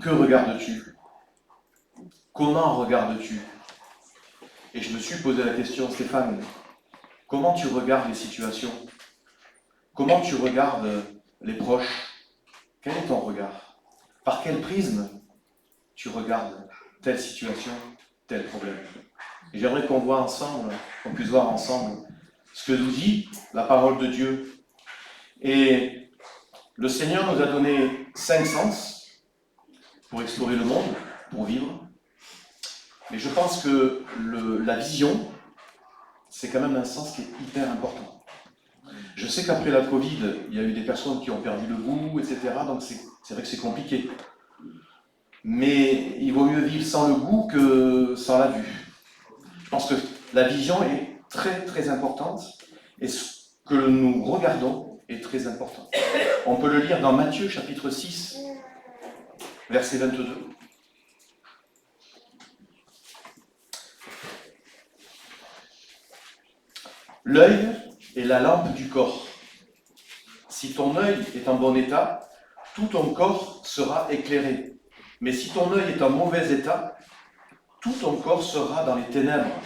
Que regardes-tu? Comment regardes-tu? Et je me suis posé la question, Stéphane, comment tu regardes les situations? Comment tu regardes les proches? Quel est ton regard? Par quel prisme tu regardes telle situation, tel problème? Et j'aimerais qu'on voit ensemble, qu'on puisse voir ensemble ce que nous dit la parole de Dieu. Et le Seigneur nous a donné 5 sens pour explorer le monde, pour vivre. Mais je pense que la vision, c'est quand même un sens qui est hyper important. Je sais qu'après la Covid, il y a eu des personnes qui ont perdu le goût, etc. Donc c'est vrai que c'est compliqué. Mais il vaut mieux vivre sans le goût que sans la vue. Je pense que la vision est très très importante et ce que nous regardons est très important. On peut le lire dans Matthieu chapitre 6, verset 22. L'œil est la lampe du corps. Si ton œil est en bon état, tout ton corps sera éclairé. Mais si ton œil est en mauvais état, tout ton corps sera dans les ténèbres.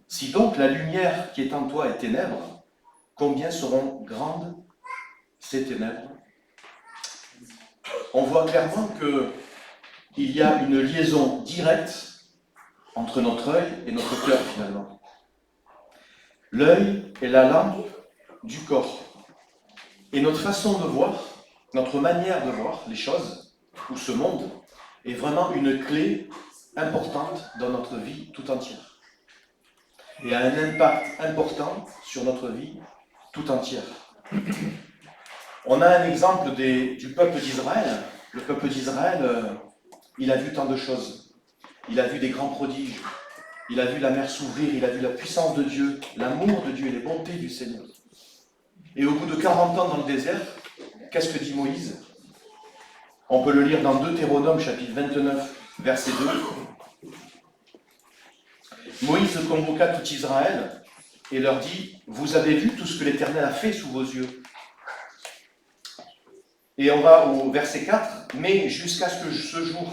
Si donc la lumière qui est en toi est ténèbres, combien seront grandes ces ténèbres? On voit clairement qu'il y a une liaison directe entre notre œil et notre cœur finalement. L'œil est la lampe du corps. Et notre façon de voir, notre manière de voir les choses, ou ce monde, est vraiment une clé importante dans notre vie tout entière. Et a un impact important sur notre vie tout entière. On a un exemple du peuple d'Israël. Le peuple d'Israël, il a vu tant de choses. Il a vu des grands prodiges. Il a vu la mer s'ouvrir, il a vu la puissance de Dieu, l'amour de Dieu et les bontés du Seigneur. Et au bout de 40 ans dans le désert, qu'est-ce que dit Moïse? On peut le lire dans Deutéronome, chapitre 29, verset 2. Moïse convoqua tout Israël et leur dit: vous avez vu tout ce que l'Éternel a fait sous vos yeux. Et on va au verset 4. Mais jusqu'à ce que ce jour,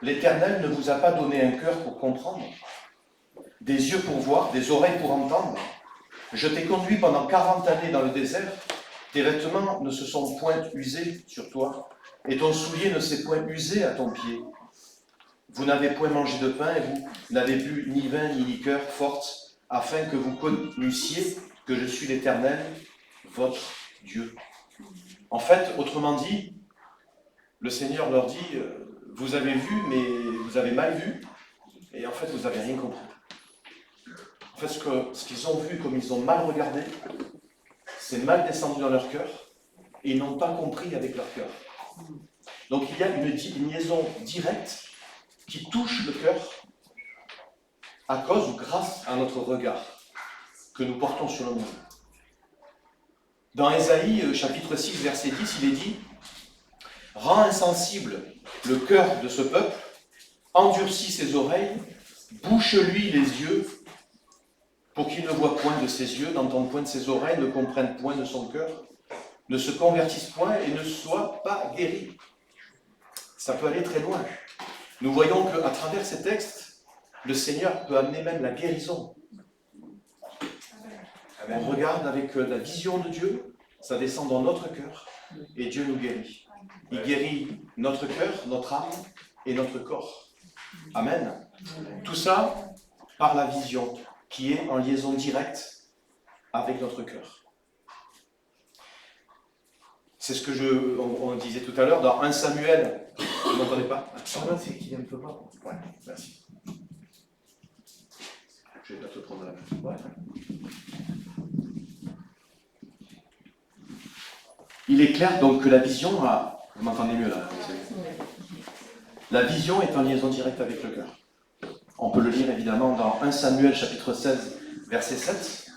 l'Éternel ne vous a pas donné un cœur pour comprendre, des yeux pour voir, des oreilles pour entendre. Je t'ai conduit pendant 40 années dans le désert, tes vêtements ne se sont point usés sur toi, et ton soulier ne s'est point usé à ton pied. Vous n'avez point mangé de pain, et vous n'avez bu ni vin ni liqueur forte, afin que vous connussiez que je suis l'Éternel, votre Dieu. En fait, autrement dit, le Seigneur leur dit, vous avez vu, mais vous avez mal vu, et en fait, vous n'avez rien compris. En fait, ce qu'ils ont vu, comme ils ont mal regardé, c'est mal descendu dans leur cœur, et ils n'ont pas compris avec leur cœur. Donc il y a une liaison directe qui touche le cœur à cause ou grâce à notre regard que nous portons sur le monde. Dans Ésaïe, chapitre 6, verset 10, il est dit: « Rends insensible le cœur de ce peuple, endurcis ses oreilles, bouche-lui les yeux, pour qu'il ne voie point de ses yeux, n'entende point de ses oreilles, ne comprenne point de son cœur, ne se convertisse point et ne soit pas guéri. » Ça peut aller très loin. Nous voyons qu'à travers ces textes, le Seigneur peut amener même la guérison. On regarde avec la vision de Dieu, ça descend dans notre cœur et Dieu nous guérit. Il guérit notre cœur, notre âme et notre corps. Amen. Tout ça par la vision qui est en liaison directe avec notre cœur. C'est ce que on disait tout à l'heure dans 1 Samuel. Vous n'entendez pas? C'est qu'il ne peut pas. Ouais, merci. Je vais pas te prendre la main. Ouais. Il est clair donc que la vision vous m'entendez mieux là? La vision est en liaison directe avec le cœur. On peut le lire évidemment dans 1 Samuel chapitre 16, verset 7.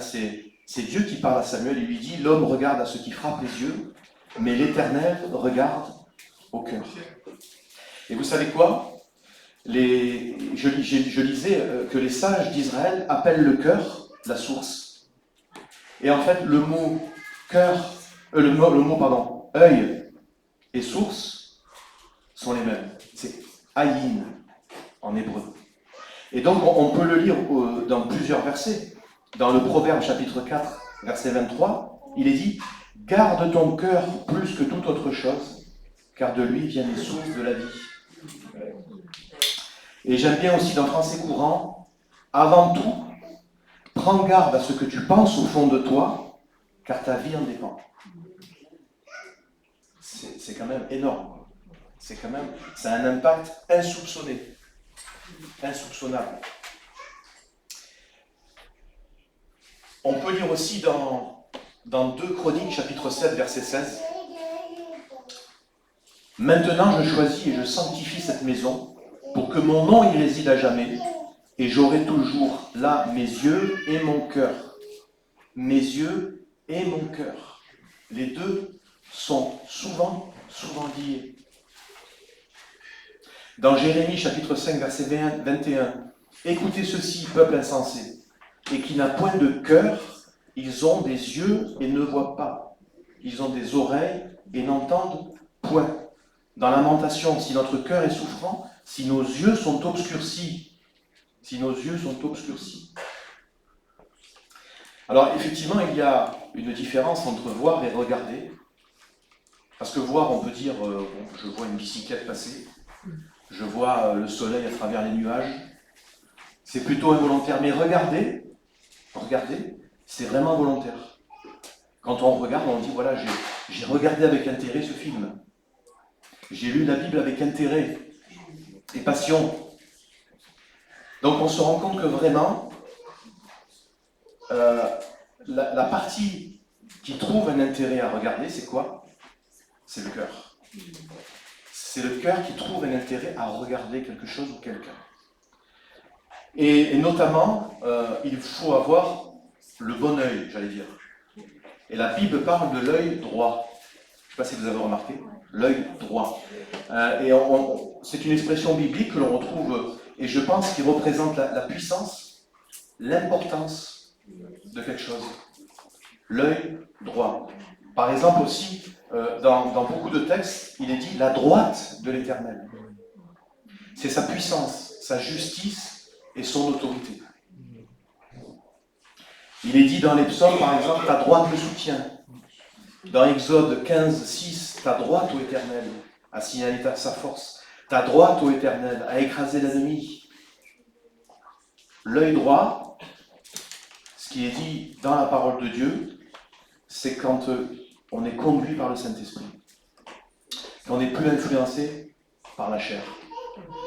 C'est Dieu qui parle à Samuel, il lui dit: « L'homme regarde à ce qui frappe les yeux, mais l'Éternel regarde au cœur. » Et vous savez quoi? Je lisais que les sages d'Israël appellent le cœur la source. Et en fait, le mot œil et source sont les mêmes. C'est ayin en hébreu. Et donc, on peut le lire dans plusieurs versets. Dans le Proverbe chapitre 4, verset 23, il est dit « Garde ton cœur plus que toute autre chose, car de lui viennent les sources de la vie. » Et j'aime bien aussi dans Français courant, « Avant tout, prends garde à ce que tu penses au fond de toi, car ta vie en dépend. » C'est quand même énorme. Ça a un impact insoupçonné, insoupçonnable. On peut lire aussi dans 2 Chroniques, chapitre 7, verset 16. « Maintenant je choisis et je sanctifie cette maison, pour que mon nom y réside à jamais, et j'aurai toujours là mes yeux et mon cœur. » Mes yeux et mon cœur. Les deux sont souvent liés. Dans Jérémie, chapitre 5, verset 21, « Écoutez ceci, peuple insensé, et qui n'a point de cœur, ils ont des yeux et ne voient pas. Ils ont des oreilles et n'entendent point. Dans Lamentation, si notre cœur est souffrant, si nos yeux sont obscurcis. » Si nos yeux sont obscurcis. Alors, effectivement, il y a une différence entre voir et regarder. Parce que voir, on peut dire, je vois une bicyclette passer, je vois le soleil à travers les nuages. C'est plutôt involontaire. Mais regarder, c'est vraiment volontaire. Quand on regarde, on dit, voilà, j'ai regardé avec intérêt ce film. J'ai lu la Bible avec intérêt et passion. Donc on se rend compte que vraiment, la partie qui trouve un intérêt à regarder, c'est quoi? C'est le cœur. C'est le cœur qui trouve un intérêt à regarder quelque chose ou quelqu'un. Et notamment, il faut avoir le bon œil, j'allais dire. Et la Bible parle de l'œil droit. Je ne sais pas si vous avez remarqué, l'œil droit. C'est une expression biblique que l'on retrouve, et je pense qu'il représente la puissance, l'importance de quelque chose. L'œil droit. Par exemple aussi, dans beaucoup de textes, il est dit la droite de l'Éternel. C'est sa puissance, sa justice et son autorité. Il est dit dans les psaumes, par exemple, ta droite me soutient. Dans Exode 15, 6, ta droite, ô Éternel, a signalé sa force. Ta droite, ô Éternel, a écrasé l'ennemi. L'œil droit, ce qui est dit dans la parole de Dieu, c'est quand on est conduit par le Saint-Esprit. Qu'on n'est plus influencé par la chair,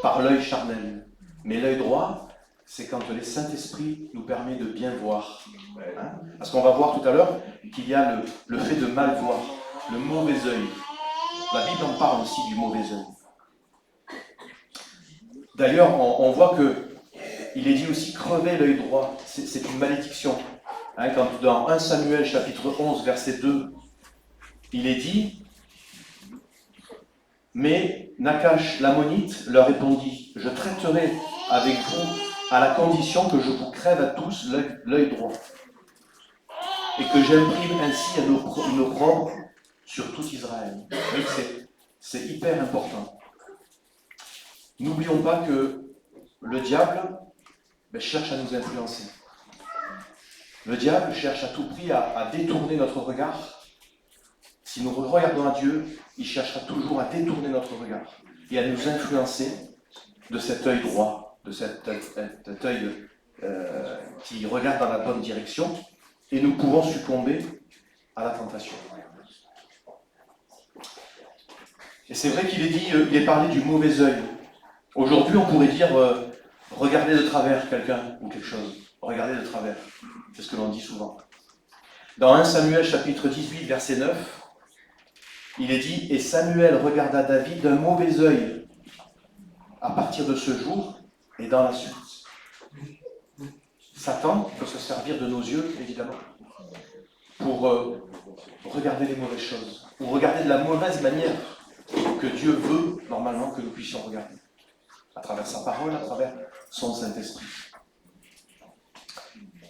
par l'œil charnel. Mais l'œil droit, c'est quand le Saint-Esprit nous permet de bien voir. Hein? Parce qu'on va voir tout à l'heure qu'il y a le fait de mal voir, le mauvais œil. La Bible en parle aussi du mauvais œil. D'ailleurs, on voit qu'il est dit aussi crever l'œil droit. C'est une malédiction. Hein, quand dans 1 Samuel chapitre 11, verset 2, il est dit « Mais Nakash l'ammonite leur répondit « Je traiterai avec vous à la condition que je vous crève à tous l'œil droit et que j'imprime ainsi une opprobre sur tout Israël. » C'est hyper important. N'oublions pas que le diable cherche à nous influencer. Le diable cherche à tout prix à détourner notre regard. Si nous regardons à Dieu, il cherchera toujours à détourner notre regard et à nous influencer de cet œil droit, de cet œil qui regarde dans la bonne direction, et nous pouvons succomber à la tentation. Et c'est vrai qu'il est parlé du mauvais œil. Aujourd'hui, on pourrait dire regarder de travers quelqu'un ou quelque chose. Regarder de travers. C'est ce que l'on dit souvent. Dans 1 Samuel chapitre 18, verset 9, il est dit « Et Samuel regarda David d'un mauvais œil à partir de ce jour et dans la suite. » Satan peut se servir de nos yeux, évidemment, pour regarder les mauvaises choses, ou regarder de la mauvaise manière que Dieu veut normalement que nous puissions regarder, à travers sa parole, à travers son Saint-Esprit.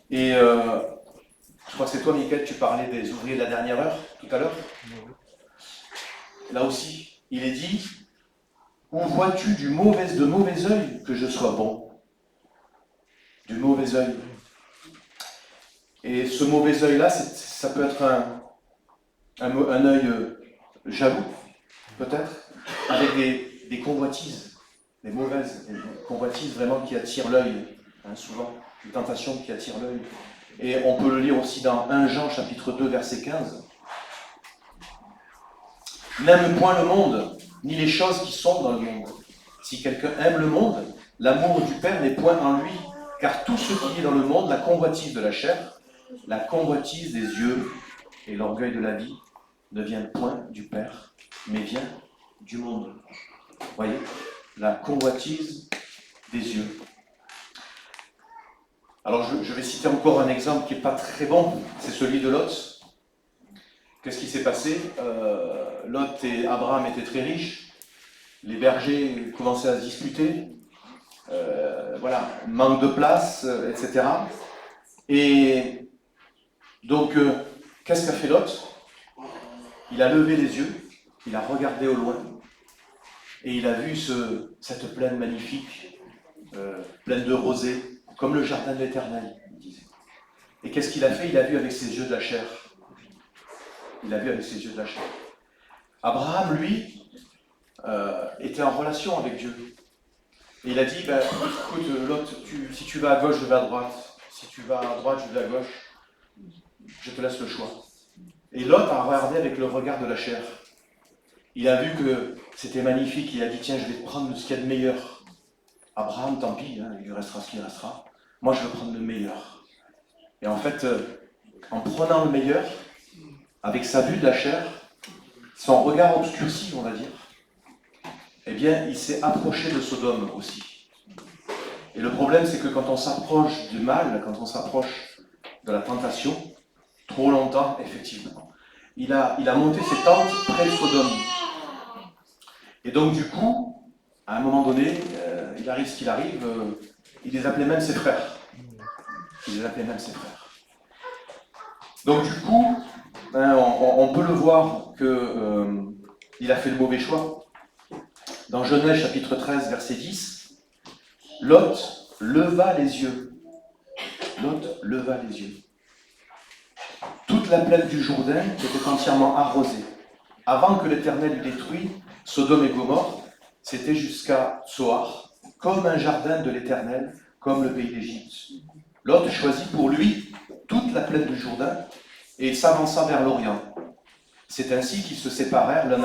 Et je crois que c'est toi, Mickaël, tu parlais des ouvriers de la dernière heure, tout à l'heure. Là aussi, il est dit, Ou vois-tu de mauvais œil que je sois bon? Du mauvais œil. Et ce mauvais œil-là, ça peut être un œil jaloux, peut-être, avec des convoitises, des mauvaises des convoitises vraiment qui attirent l'œil, hein, souvent, des tentations qui attirent l'œil. Et on peut le lire aussi dans 1 Jean, chapitre 2, verset 15. N'aime point le monde, ni les choses qui sont dans le monde. Si quelqu'un aime le monde, l'amour du Père n'est point en lui, car tout ce qui est dans le monde, la convoitise de la chair, la convoitise des yeux et l'orgueil de la vie, ne vient point du Père, mais vient du monde. Voyez, la convoitise des yeux. Alors je vais citer encore un exemple qui n'est pas très bon, c'est celui de Lot. Qu'est-ce qui s'est passé? Lot et Abraham étaient très riches, les bergers commençaient à se disputer, voilà, manque de place, etc. Et donc, qu'est-ce qu'a fait Lot? Il a levé les yeux, il a regardé au loin, et il a vu cette plaine magnifique, pleine de rosée, comme le jardin de l'Éternel, il disait. Et qu'est-ce qu'il a fait? Il a vu avec ses yeux de la chair. Il a vu avec ses yeux de la chair. Abraham, lui, était en relation avec Dieu. Et il a dit, écoute, Lot, si tu vas à gauche, je vais à droite. Si tu vas à droite, je vais à gauche. Je te laisse le choix. Et Lot a regardé avec le regard de la chair. Il a vu que c'était magnifique. Il a dit, tiens, je vais te prendre ce qu'il y a de meilleur. Abraham, tant pis, hein, il lui restera ce qu'il restera. Moi, je veux prendre le meilleur. Et en fait, en prenant le meilleur, avec sa vue de la chair, son regard obscurci, on va dire, eh bien, il s'est approché de Sodome aussi. Et le problème, c'est que quand on s'approche du mal, quand on s'approche de la tentation, trop longtemps, effectivement, il a monté ses tentes près de Sodome. Et donc, du coup, à un moment donné, il arrive ce qu'il arrive, il les appelait même ses frères. Il les appelait même ses frères. Donc, du coup, on peut le voir qu'il a fait le mauvais choix. Dans Genèse chapitre 13, verset 10, Lot leva les yeux. Lot leva les yeux. Toute la plaine du Jourdain était entièrement arrosée. Avant que l'Éternel eût détruit Sodome et Gomorrhe, c'était jusqu'à Tsoar, comme un jardin de l'Éternel, comme le pays d'Égypte. Lot choisit pour lui toute la plaine du Jourdain et il s'avança vers l'Orient. C'est ainsi qu'ils se séparèrent l'un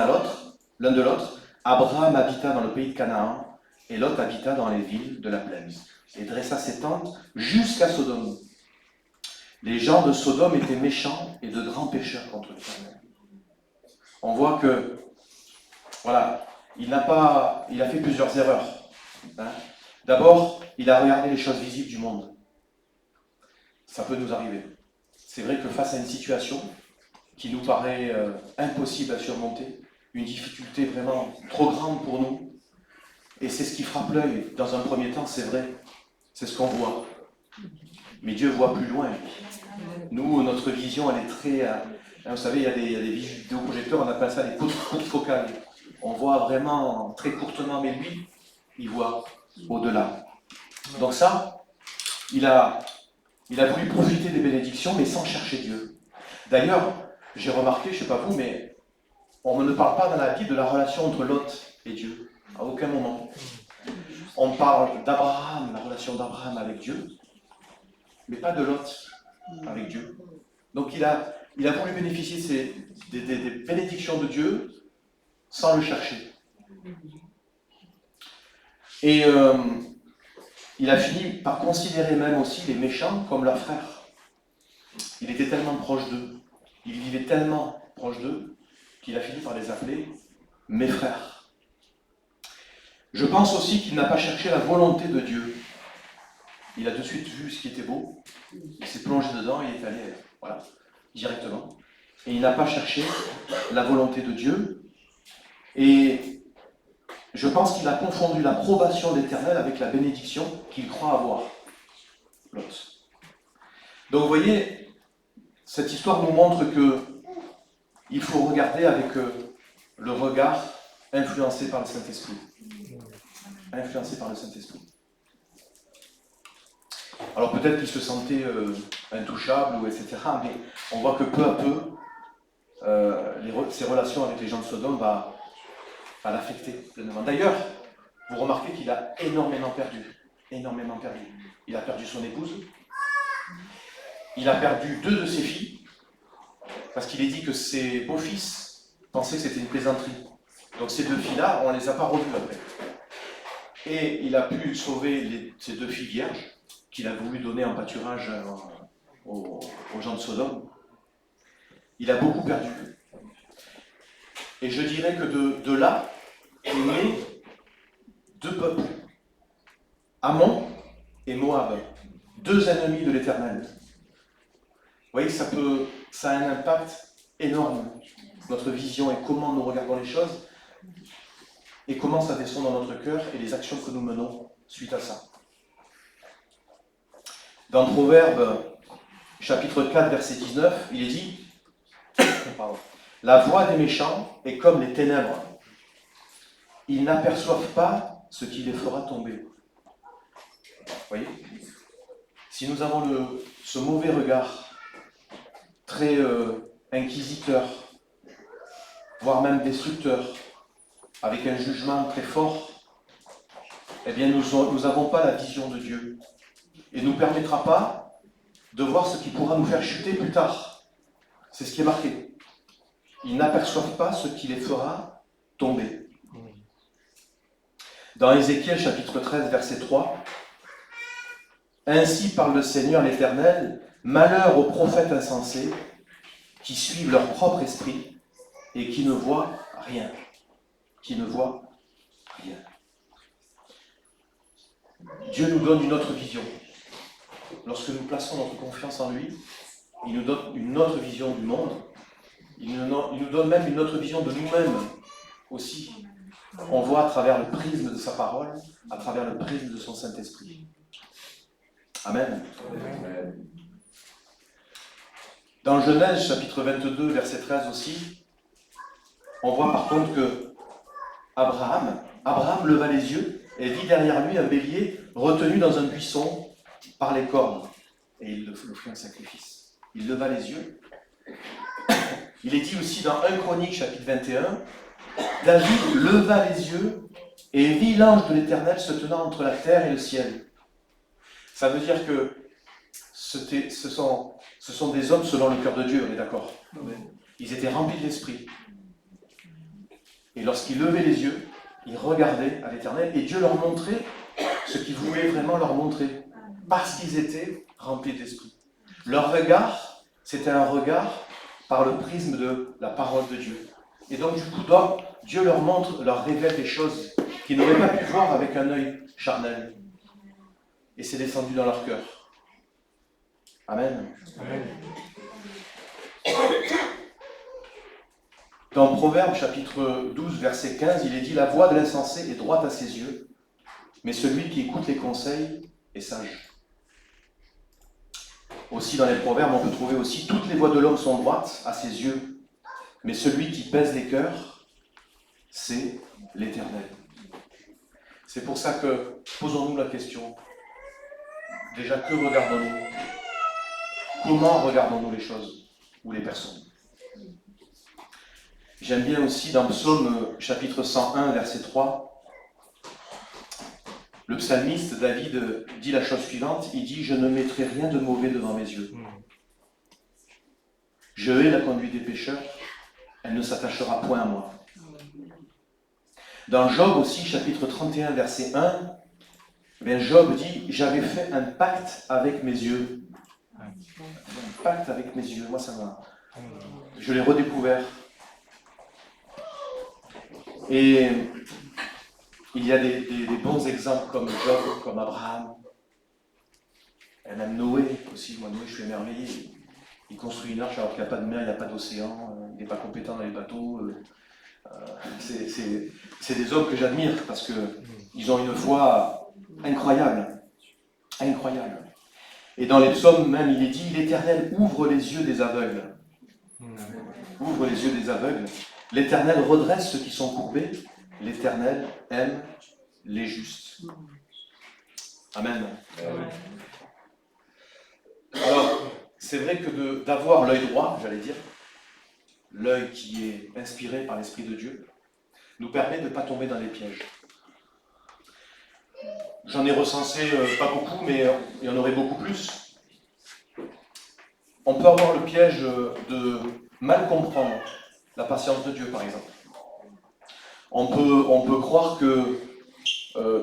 de l'autre. Abraham habita dans le pays de Canaan, et Lot habita dans les villes de la plaine, et dressa ses tentes jusqu'à Sodome. Les gens de Sodome étaient méchants et de grands pécheurs contre l'Éternel. On voit que, voilà, il a fait plusieurs erreurs. Hein. D'abord, il a regardé les choses visibles du monde. Ça peut nous arriver. C'est vrai que face à une situation qui nous paraît impossible à surmonter, une difficulté vraiment trop grande pour nous. Et c'est ce qui frappe l'œil dans un premier temps, c'est vrai. C'est ce qu'on voit. Mais Dieu voit plus loin. Nous, notre vision, elle est très... vous savez, il y a des vidéoprojecteurs, on appelle ça des courtes focales. On voit vraiment très courtement, mais lui, il voit au-delà. Donc ça, il a voulu profiter des bénédictions, mais sans chercher Dieu. D'ailleurs, j'ai remarqué, je ne sais pas vous, mais on ne parle pas dans la Bible de la relation entre Lot et Dieu, à aucun moment. On parle d'Abraham, la relation d'Abraham avec Dieu, mais pas de Lot avec Dieu. Donc il a voulu bénéficier des bénédictions de Dieu sans le chercher. Et il a fini par considérer même aussi les méchants comme leurs frères. Il était tellement proche d'eux, il vivait tellement proche d'eux, qu'il a fini par les appeler « mes frères ». Je pense aussi qu'il n'a pas cherché la volonté de Dieu. Il a tout de suite vu ce qui était beau, il s'est plongé dedans et il est allé, voilà, directement. Et il n'a pas cherché la volonté de Dieu. Et je pense qu'il a confondu l'approbation de l'Éternel avec la bénédiction qu'il croit avoir. Lot. Donc vous voyez, cette histoire nous montre qu'il faut regarder avec le regard influencé par le Saint-Esprit. influencé par le Saint-Esprit. Alors peut-être qu'il se sentait intouchable, ou etc., mais on voit que peu à peu, ses relations avec les gens de Sodome va l'affecter pleinement. D'ailleurs, vous remarquez qu'il a énormément perdu. Énormément perdu. Il a perdu son épouse. Il a perdu 2 de ses filles, parce qu'il est dit que ses beaux-fils pensaient que c'était une plaisanterie. Donc ces 2 filles-là, on ne les a pas revues après. Et il a pu sauver ces 2 filles vierges, qu'il a voulu donner en pâturage aux gens de Sodome. Il a beaucoup perdu. Et je dirais que de là est né 2 peuples, Ammon et Moab, 2 ennemis de l'Éternel. Vous voyez, ça a un impact énorme, notre vision et comment nous regardons les choses, et comment ça descend dans notre cœur et les actions que nous menons suite à ça. Dans Proverbes, chapitre 4, verset 19, il est dit « La voix des méchants est comme les ténèbres. Ils n'aperçoivent pas ce qui les fera tomber. » Vous voyez ? Si nous avons ce mauvais regard, très inquisiteur, voire même destructeur, avec un jugement très fort, eh bien nous n'avons pas la vision de Dieu. Et ne nous permettra pas de voir ce qui pourra nous faire chuter plus tard. C'est ce qui est marqué. Ils n'aperçoivent pas ce qui les fera tomber. Dans Ézéchiel chapitre 13, verset 3, « Ainsi parle le Seigneur l'Éternel, malheur aux prophètes insensés, qui suivent leur propre esprit et qui ne voient rien. » Qui ne voient rien. Dieu nous donne une autre vision. Lorsque nous plaçons notre confiance en lui, il nous donne une autre vision du monde. Il nous donne même une autre vision de nous-mêmes aussi. On voit à travers le prisme de sa parole, à travers le prisme de son Saint-Esprit. Amen. Amen. Dans Genèse chapitre 22, verset 13 aussi, on voit par contre que Abraham leva les yeux et vit derrière lui un bélier retenu dans un buisson par les cornes. Et il offrit un sacrifice. Il leva les yeux. Il est dit aussi dans 1 Chronique, chapitre 21, David leva les yeux et vit l'ange de l'Éternel se tenant entre la terre et le ciel. Ça veut dire que ce sont des hommes selon le cœur de Dieu, on est d'accord ? Ils étaient remplis de l'esprit. Et lorsqu'ils levaient les yeux, ils regardaient à l'Éternel et Dieu leur montrait ce qu'il voulait vraiment leur montrer. Parce qu'ils étaient remplis d'esprit. Leur regard, c'était un regard par le prisme de la parole de Dieu. Et donc du coup, Dieu leur montre, leur révèle des choses qu'ils n'auraient pas pu voir avec un œil charnel. Et c'est descendu dans leur cœur. Amen. Amen. Dans Proverbes chapitre 12, verset 15, il est dit « La voix de l'insensé est droite à ses yeux, mais celui qui écoute les conseils est sage. » Aussi dans les Proverbes, on peut trouver aussi « Toutes les voies de l'homme sont droites à ses yeux, mais celui qui pèse les cœurs, c'est l'Éternel. » C'est pour ça que, posons-nous la question, déjà, que regardons-nous ? Comment regardons-nous les choses ou les personnes ? J'aime bien aussi dans Psaume chapitre 101, verset 3, le psalmiste David dit la chose suivante, il dit « Je ne mettrai rien de mauvais devant mes yeux. Je hais la conduite des pécheurs, elle ne s'attachera point à moi. » Dans Job aussi, chapitre 31, verset 1, Job dit « J'avais fait un pacte avec mes yeux. » Un pacte avec mes yeux, moi ça m'a... Je l'ai redécouvert. Et il y a des bons exemples comme Job, comme Abraham, et même Noé aussi. Moi, Noé, je suis émerveillé. Il construit une arche alors qu'il n'y a pas de mer, il n'y a pas d'océan, il n'est pas compétent dans les bateaux. C'est des hommes que j'admire parce qu'ils ont une foi incroyable. Incroyable. Et dans les psaumes même, il est dit « L'Éternel ouvre les yeux des aveugles. » Ouvre les yeux des aveugles. L'Éternel redresse ceux qui sont courbés. L'Éternel aime les justes. Amen. Alors, c'est vrai que d'avoir l'œil droit, j'allais dire, l'œil qui est inspiré par l'Esprit de Dieu, nous permet de ne pas tomber dans les pièges. J'en ai recensé pas beaucoup, mais il y en aurait beaucoup plus. On peut avoir le piège de mal comprendre la patience de Dieu, par exemple. On peut croire que,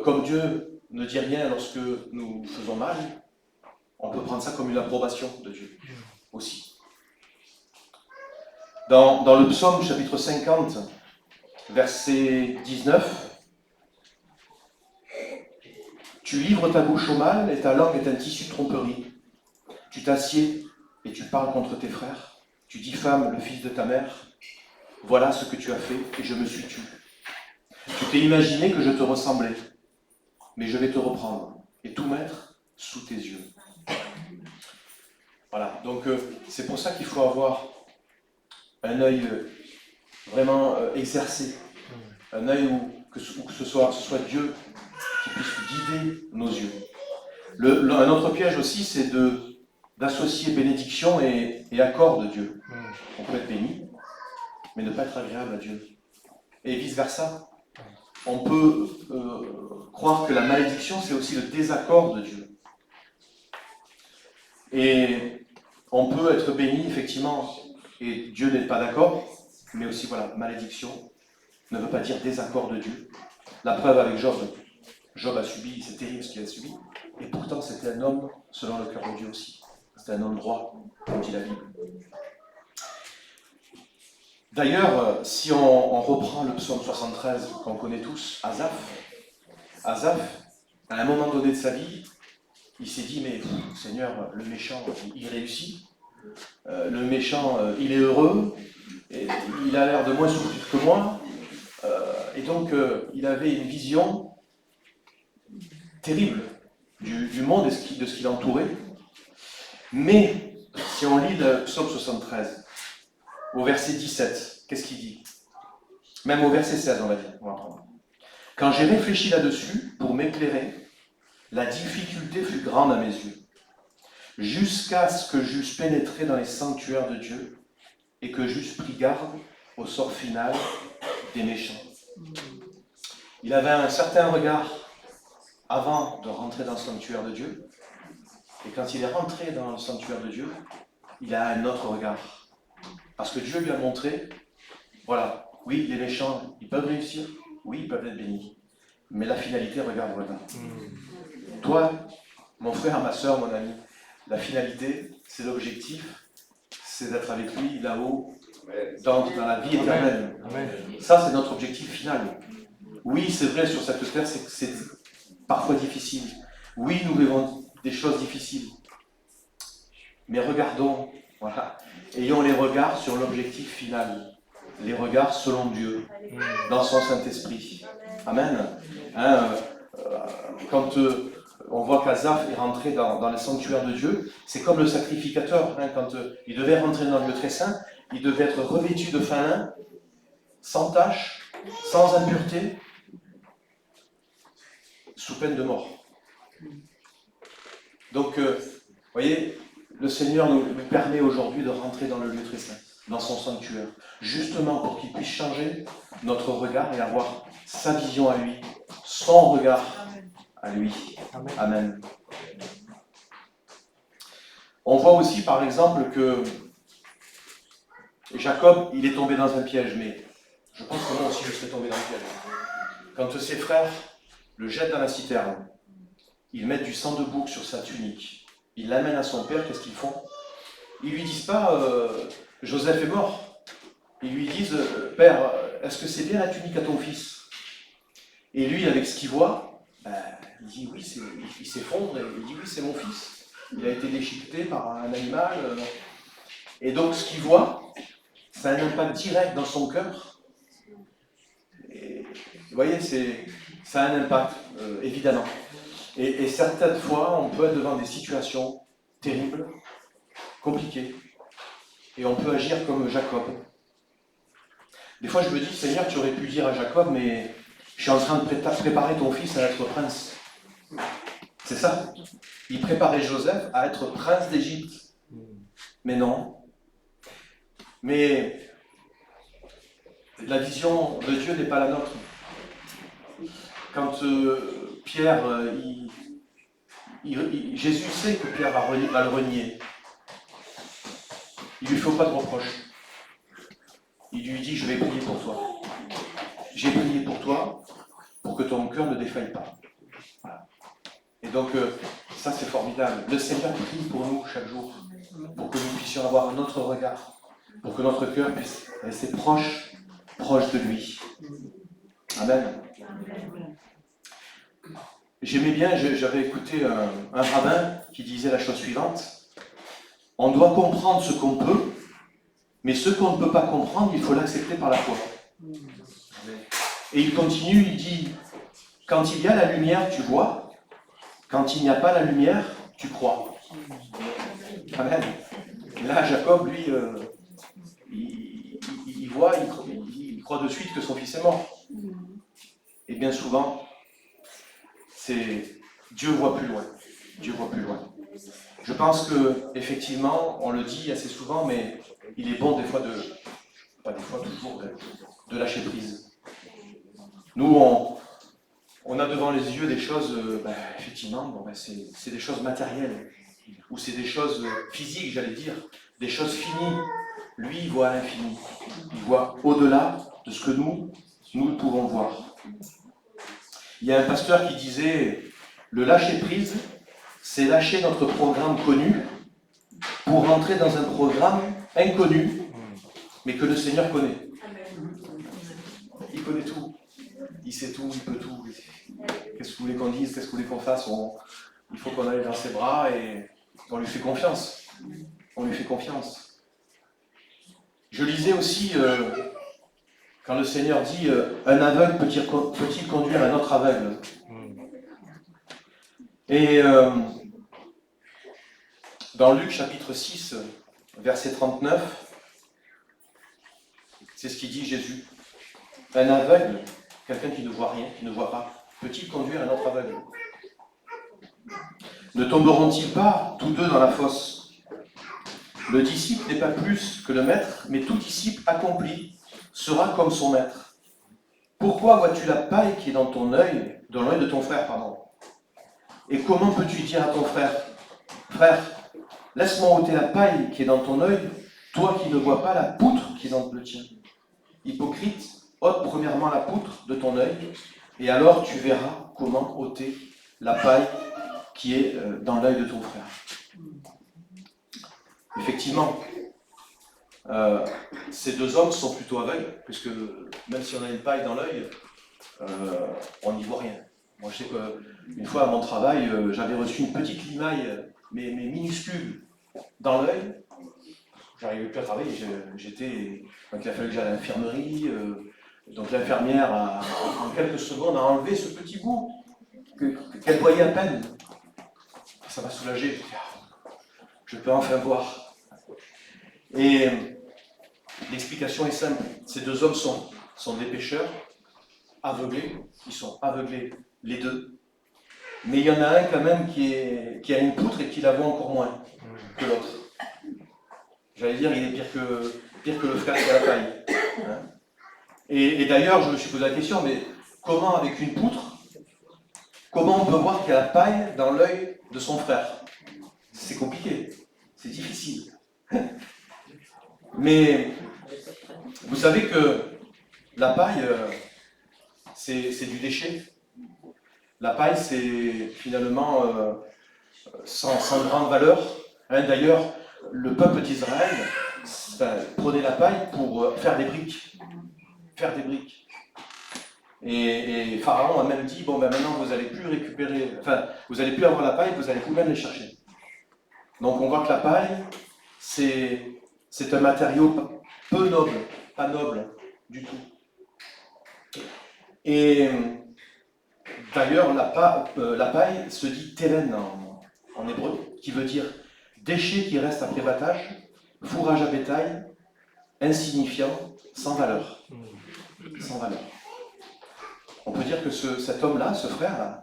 comme Dieu ne dit rien lorsque nous faisons mal, on peut prendre ça comme une approbation de Dieu aussi. Dans le psaume chapitre 50, verset 19, « Tu livres ta bouche au mal et ta langue est un tissu de tromperie. Tu t'assieds et tu parles contre tes frères. Tu diffames le fils de ta mère. Voilà ce que tu as fait et je me suis tu. Tu t'es imaginé que je te ressemblais, mais je vais te reprendre et tout mettre sous tes yeux. » Voilà, donc c'est pour ça qu'il faut avoir un œil vraiment exercé, un œil où que ce soit Dieu qui puisse guider nos yeux. Un autre piège aussi, c'est d'associer bénédiction et accord de Dieu. On peut être béni, mais ne pas être agréable à Dieu. Et vice-versa. On peut croire que la malédiction, c'est aussi le désaccord de Dieu. Et on peut être béni, effectivement, et Dieu n'est pas d'accord, mais aussi, voilà, malédiction ne veut pas dire désaccord de Dieu. La preuve avec Job. Job a subi, c'est terrible ce qu'il a subi, et pourtant c'était un homme selon le cœur de Dieu aussi. C'était un homme droit, comme dit la Bible. D'ailleurs, si on reprend le psaume 73 qu'on connaît tous, Asaph, à un moment donné de sa vie, il s'est dit, mais Seigneur, le méchant, il réussit, le méchant, il est heureux, et il a l'air de moins souffrir que moi, et donc il avait une vision terrible du monde et de ce qui l'entourait. Mais, si on lit le psaume 73, au verset 17, qu'est-ce qu'il dit? Même au verset 16, on va dire. Quand j'ai réfléchi là-dessus, pour m'éclairer, la difficulté fut grande à mes yeux, jusqu'à ce que j'eusse pénétré dans les sanctuaires de Dieu et que j'eusse pris garde au sort final des méchants. Il avait un certain regard avant de rentrer dans le sanctuaire de Dieu, et quand il est rentré dans le sanctuaire de Dieu, il a un autre regard. Parce que Dieu lui a montré, voilà, oui, les méchants, ils peuvent réussir, oui, ils peuvent être bénis, mais la finalité, regarde, voilà. Toi, mon frère, ma soeur, mon ami, la finalité, c'est l'objectif, c'est d'être avec lui là-haut, dans la vie éternelle. Ça, c'est notre objectif final. Oui, c'est vrai, sur cette terre, c'est parfois difficile. Oui, nous vivons des choses difficiles. Mais regardons, voilà, ayons les regards sur l'objectif final. Les regards selon Dieu, dans son Saint-Esprit. Amen. Quand on voit qu'Asaph est rentré dans le sanctuaire de Dieu, c'est comme le sacrificateur. Quand il devait rentrer dans le lieu très saint, il devait être revêtu de fin lin, sans tache, sans impureté, sous peine de mort. Donc, vous voyez, le Seigneur nous permet aujourd'hui de rentrer dans le lieu très saint, dans son sanctuaire, justement pour qu'il puisse changer notre regard et avoir sa vision à lui, son regard à lui. Amen. On voit aussi, par exemple, que Jacob, il est tombé dans un piège, mais je pense que moi aussi je serais tombé dans le piège. Quand ses frères le jettent dans la citerne, ils mettent du sang de bouc sur sa tunique, ils l'amènent à son père, qu'est-ce qu'ils font? Ils lui disent pas Joseph est mort. Ils lui disent Père, est-ce que c'est bien la tunique à ton fils? Et lui, avec ce qu'il voit, il dit oui, il s'effondre et il dit oui, c'est mon fils. Il a été déchiqueté par un animal. Et donc ce qu'il voit, ça a un impact direct dans son cœur. Et, vous voyez, ça a un impact, évidemment. Et certaines fois, on peut être devant des situations terribles, compliquées, et on peut agir comme Jacob. Des fois, je me dis, Seigneur, tu aurais pu dire à Jacob, mais Je suis en train de préparer ton fils à être prince. C'est ça. Il préparait Joseph à être prince d'Égypte. Mais non. Mais la vision de Dieu n'est pas la nôtre. Quand Pierre, Jésus sait que Pierre va le renier. Il ne lui faut pas de reproche. Il lui dit, je vais prier pour toi. J'ai prié pour toi pour que ton cœur ne défaille pas. Voilà. Et donc, ça c'est formidable. Le Seigneur prie pour nous chaque jour, pour que nous puissions avoir un autre regard, pour que notre cœur puisse rester proche de lui. Amen. J'aimais bien, j'avais écouté un rabbin qui disait la chose suivante. On doit comprendre ce qu'on peut, mais ce qu'on ne peut pas comprendre, il faut l'accepter par la foi. Et il continue, il dit, quand il y a la lumière, tu vois, quand il n'y a pas la lumière, tu crois. Amen. Là, Jacob, lui, il voit, il croit de suite que son fils est mort. Et bien souvent, Dieu voit plus loin. Dieu voit plus loin. Je pense que, effectivement, on le dit assez souvent, mais il est bon des fois pas des fois, toujours, de lâcher prise. Nous, on a devant les yeux des choses, effectivement, c'est des choses matérielles, ou c'est des choses physiques, j'allais dire, des choses finies. Lui, il voit l'infini. Il voit au-delà de ce que nous pouvons voir. Il y a un pasteur qui disait, le lâcher-prise, c'est lâcher notre programme connu pour rentrer dans un programme inconnu, mais que le Seigneur connaît. Il connaît tout. Il sait tout, il peut tout. Qu'est-ce que vous voulez qu'on dise, qu'est-ce que vous voulez qu'on fasse? Il faut qu'on aille dans ses bras et on lui fait confiance. On lui fait confiance. Je lisais aussi, quand le Seigneur dit un aveugle peut-il conduire un autre aveugle? Et dans Luc chapitre 6, verset 39, c'est ce qu'il dit Jésus. Un aveugle, quelqu'un qui ne voit rien, qui ne voit pas, peut-il conduire un autre aveugle? Ne tomberont-ils pas tous deux dans la fosse? Le disciple n'est pas plus que le maître, mais tout disciple accompli sera comme son maître. Pourquoi vois-tu la paille qui est dans l'œil de ton frère, pardon? Et comment peux-tu dire à ton frère, frère, laisse-moi ôter la paille qui est dans ton œil, toi qui ne vois pas la poutre qui est dans le tien? Hypocrite, ôte premièrement la poutre de ton œil, et alors tu verras comment ôter la paille qui est dans l'œil de ton frère. Effectivement, ces deux hommes sont plutôt aveugles, puisque même si on a une paille dans l'œil, on n'y voit rien. Moi, je sais qu'une fois à mon travail, j'avais reçu une petite limaille, mais minuscule, dans l'œil. J'arrivais plus à travailler, donc il a fallu que j'aille à l'infirmerie. Donc l'infirmière, en quelques secondes, a enlevé ce petit bout qu'elle voyait à peine. Ça m'a soulagé. Je peux enfin voir. Et l'explication est simple. Ces deux hommes sont des pécheurs, aveuglés. Ils sont aveuglés, les deux. Mais il y en a un quand même qui a une poutre et qui la voit encore moins que l'autre. J'allais dire, il est pire que le frère qui a la paille. Hein? Et d'ailleurs, je me suis posé la question, mais comment avec une poutre, comment on peut voir qu'il y a la paille dans l'œil de son frère? C'est compliqué, c'est difficile. Mais vous savez que la paille, c'est du déchet. La paille, c'est finalement sans grande valeur. Hein, d'ailleurs, le peuple d'Israël prenait la paille pour faire des briques. Et Pharaon a même dit, bon ben maintenant vous n'allez plus récupérer, vous n'allez plus avoir la paille, vous allez vous-même les chercher. Donc on voit que la paille, c'est un matériau peu noble, pas noble du tout. Et d'ailleurs la paille se dit télène en hébreu, qui veut dire déchet qui reste après battage, fourrage à bétail, insignifiant, sans valeur. Sans valeur. On peut dire que cet homme-là, ce frère-là,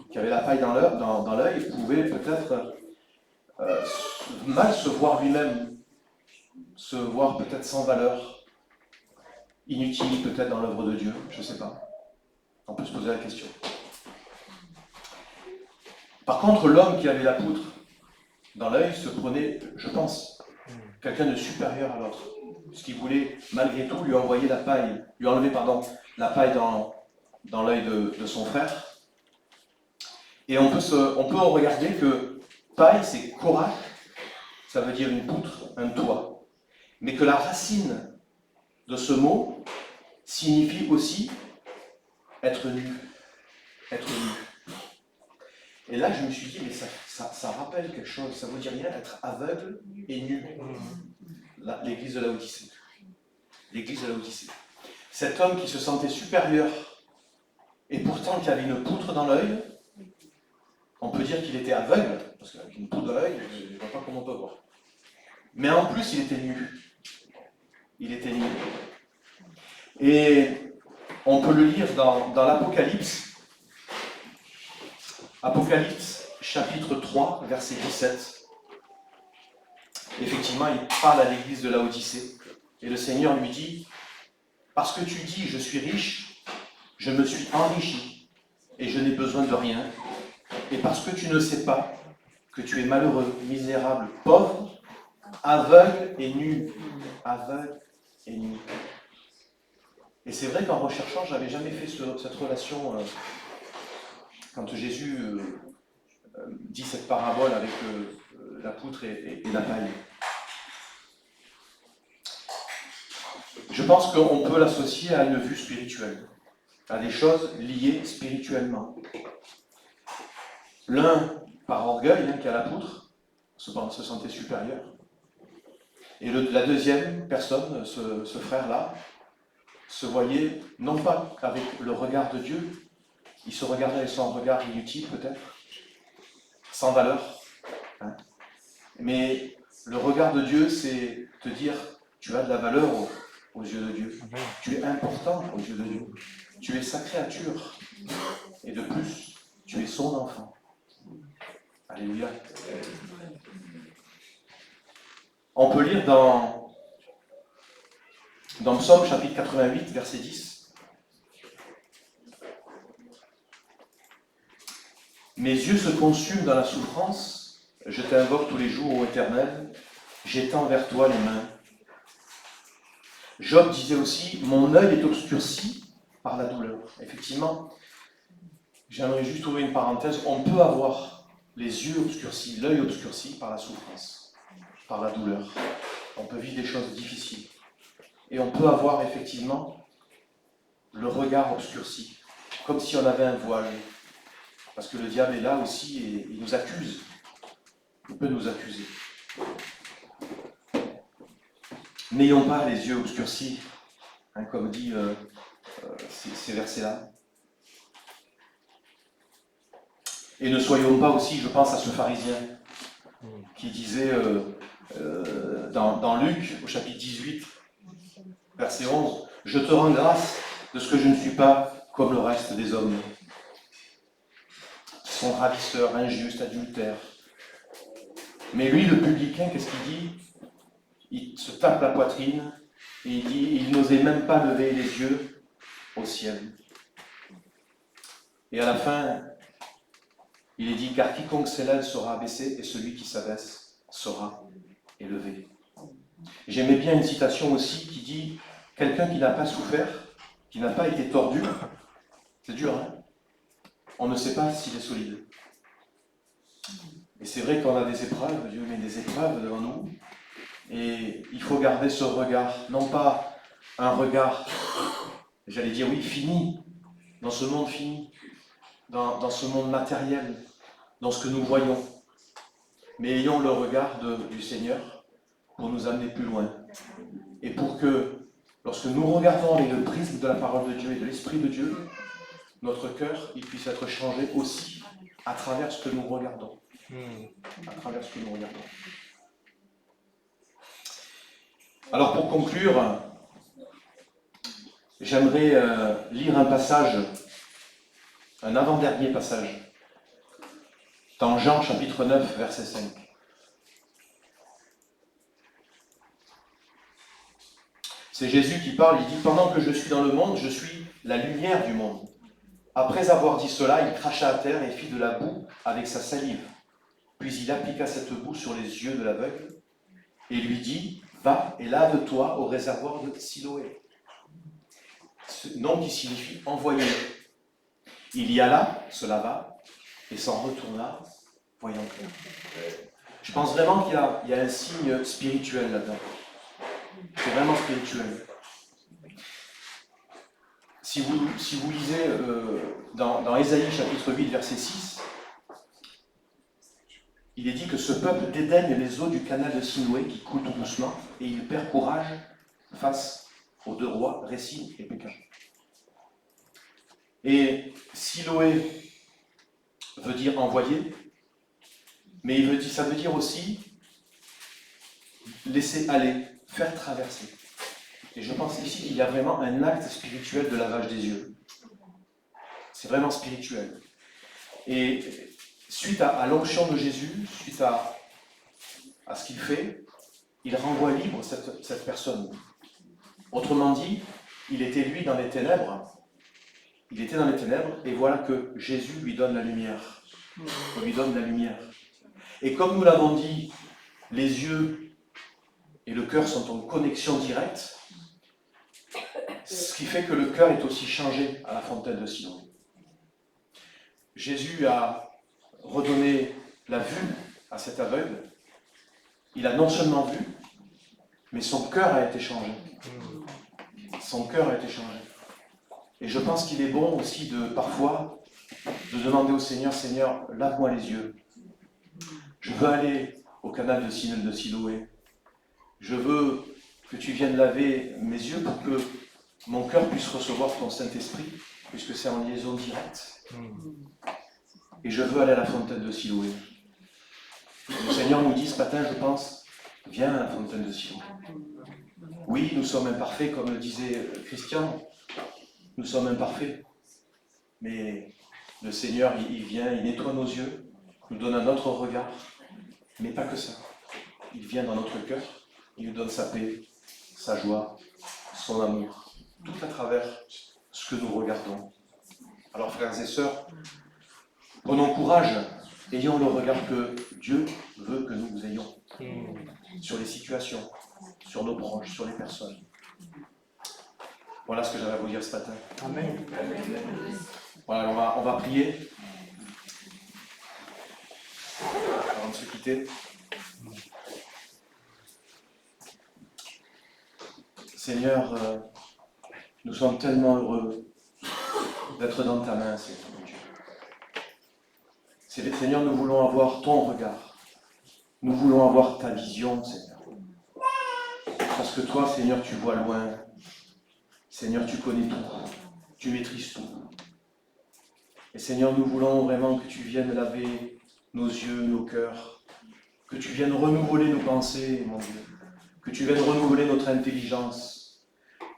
qui avait la paille dans l'œil, pouvait peut-être mal se voir lui-même, se voir peut-être sans valeur, inutile peut-être dans l'œuvre de Dieu, je ne sais pas. On peut se poser la question. Par contre, l'homme qui avait la poutre dans l'œil se prenait, je pense, quelqu'un de supérieur à l'autre, puisqu'il voulait malgré tout lui enlever la paille dans l'œil de son frère. Et on peut regarder que paille, c'est korach, ça veut dire une poutre, un toit. Mais que la racine de ce mot signifie aussi être nu. Être nu. Et là, je me suis dit, mais ça rappelle quelque chose, ça veut dire rien être aveugle et nu. L'église de Laodicée. L'église de Laodicée. Cet homme qui se sentait supérieur et pourtant qui avait une poutre dans l'œil, on peut dire qu'il était aveugle, parce qu'avec une poutre dans l'œil, je ne vois pas comment on peut voir. Mais en plus, il était nu. Il était nu. Et on peut le lire dans l'Apocalypse. Apocalypse, chapitre 3, verset 17. Effectivement, il parle à l'église de Laodicée. Et le Seigneur lui dit, « Parce que tu dis, je suis riche, je me suis enrichi, et je n'ai besoin de rien. Et parce que tu ne sais pas que tu es malheureux, misérable, pauvre, aveugle et nu. » Aveugle et nu. Et c'est vrai qu'en recherchant, je n'avais jamais fait cette relation quand Jésus dit cette parabole avec la poutre et la paille. Je pense qu'on peut l'associer à une vue spirituelle, à des choses liées spirituellement. L'un par orgueil, qui a la poutre, se sentait supérieur. Et la deuxième personne, ce frère-là, se voyait non pas avec le regard de Dieu, il se regardait avec son regard inutile peut-être, sans valeur. Mais le regard de Dieu, c'est te dire, tu as de la valeur aux yeux de Dieu. Tu es important aux yeux de Dieu. Tu es sa créature. Et de plus, tu es son enfant. Alléluia. On peut lire dans Psaume chapitre 88, verset 10. Mes yeux se consument dans la souffrance, je t'invoque tous les jours, ô Éternel, j'étends vers toi les mains. Job disait aussi, mon œil est obscurci par la douleur. Effectivement, j'aimerais juste ouvrir une parenthèse, on peut avoir les yeux obscurcis, l'œil obscurci par la souffrance, par la douleur. On peut vivre des choses difficiles. Et on peut avoir effectivement le regard obscurci, comme si on avait un voile. Parce que le diable est là aussi et il nous accuse. Il peut nous accuser. N'ayons pas les yeux obscurcis, comme dit ces versets-là. Et ne soyons pas aussi, je pense à ce pharisien qui disait dans Luc, au chapitre 18, verset 11, « Je te rends grâce de ce que je ne suis pas comme le reste des hommes. » Ils sont ravisseurs, injustes, adultères. Mais lui, le publicain, qu'est-ce qu'il dit? Il se tape la poitrine et il dit, il n'osait même pas lever les yeux au ciel. Et à la fin, il est dit, car quiconque s'élève sera abaissé et celui qui s'abaisse sera élevé. J'aimais bien une citation aussi qui dit, quelqu'un qui n'a pas souffert, qui n'a pas été tordu, c'est dur, hein? On ne sait pas s'il est solide. Et c'est vrai qu'on a des épreuves, Dieu met des épreuves devant nous, et il faut garder ce regard, non pas un regard, j'allais dire oui, fini, dans ce monde fini, dans ce monde matériel, dans ce que nous voyons, mais ayons le regard du Seigneur pour nous amener plus loin, et pour que, lorsque nous regardons avec le prisme de la parole de Dieu et de l'Esprit de Dieu, notre cœur, il puisse être changé aussi à travers ce que nous regardons. À travers ce que nous regardons. Alors pour conclure, j'aimerais lire un passage un avant-dernier passage, dans Jean chapitre 9, verset 5. C'est Jésus qui parle, il dit « Pendant que je suis dans le monde, je suis la lumière du monde. » Après avoir dit cela, il cracha à terre et fit de la boue avec sa salive. Puis il appliqua cette boue sur les yeux de l'aveugle et lui dit « Va et lave-toi au réservoir de Siloé. » Ce nom qui signifie « envoyé ». Il y alla, se lava et s'en retourna, voyant clair. Je pense vraiment qu'il y a un signe spirituel là-dedans. C'est vraiment spirituel. Si vous lisez dans Ésaïe chapitre 8, verset 6, il est dit que ce peuple dédaigne les eaux du canal de Siloé qui coule tout doucement et il perd courage face aux deux rois, Récine et Pékin. Et Siloé veut dire envoyer, mais ça veut dire aussi laisser aller, faire traverser. Et je pense ici qu'il y a vraiment un acte spirituel de lavage des yeux. C'est vraiment spirituel. Et suite à l'onction de Jésus, suite à ce qu'il fait, il renvoie libre cette personne. Autrement dit, il était lui dans les ténèbres. Il était dans les ténèbres et voilà que Jésus lui donne la lumière. Il lui donne la lumière. Et comme nous l'avons dit, les yeux et le cœur sont en connexion directe, ce qui fait que le cœur est aussi changé à la fontaine de Siloé. Jésus a redonné la vue à cet aveugle. Il a non seulement vu, mais son cœur a été changé. Son cœur a été changé. Et je pense qu'il est bon aussi parfois de demander au Seigneur, Seigneur, lave-moi les yeux. Je veux aller au canal de Siloé. Je veux que tu viennes laver mes yeux pour que mon cœur puisse recevoir ton Saint-Esprit, puisque c'est en liaison directe. Et je veux aller à la fontaine de Siloé. Le Seigneur nous dit ce matin, je pense, viens à la fontaine de Siloé. Oui, nous sommes imparfaits, comme le disait Christian, nous sommes imparfaits. Mais le Seigneur, il vient, il nettoie nos yeux, nous donne un autre regard, mais pas que ça. Il vient dans notre cœur, il nous donne sa paix, sa joie, son amour, tout à travers ce que nous regardons. Alors frères et sœurs, prenons courage, ayons le regard que Dieu veut que nous ayons sur les situations, sur nos proches, sur les personnes. Voilà ce que j'avais à vous dire ce matin. Amen. Voilà, on va prier avant de se quitter. Seigneur, nous sommes tellement heureux d'être dans ta main, Seigneur Dieu. Seigneur, nous voulons avoir ton regard. Nous voulons avoir ta vision, Seigneur. Parce que toi, Seigneur, tu vois loin. Seigneur, tu connais tout. Tu maîtrises tout. Et Seigneur, nous voulons vraiment que tu viennes laver nos yeux, nos cœurs. Que tu viennes renouveler nos pensées, mon Dieu. Que tu viennes renouveler notre intelligence.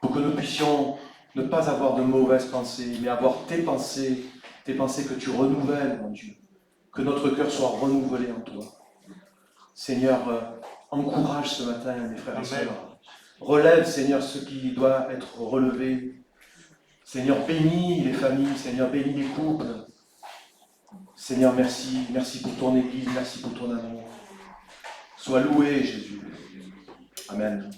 Pour que nous puissions ne pas avoir de mauvaises pensées, mais avoir tes pensées que tu renouvelles, mon Dieu. Que notre cœur soit renouvelé en toi. Seigneur, encourage ce matin mes frères et sœurs. Relève, Seigneur, ce qui doit être relevé. Seigneur, bénis les familles, Seigneur, bénis les couples. Seigneur, merci. Merci pour ton Église, merci pour ton amour. Sois loué, Jésus. Amen.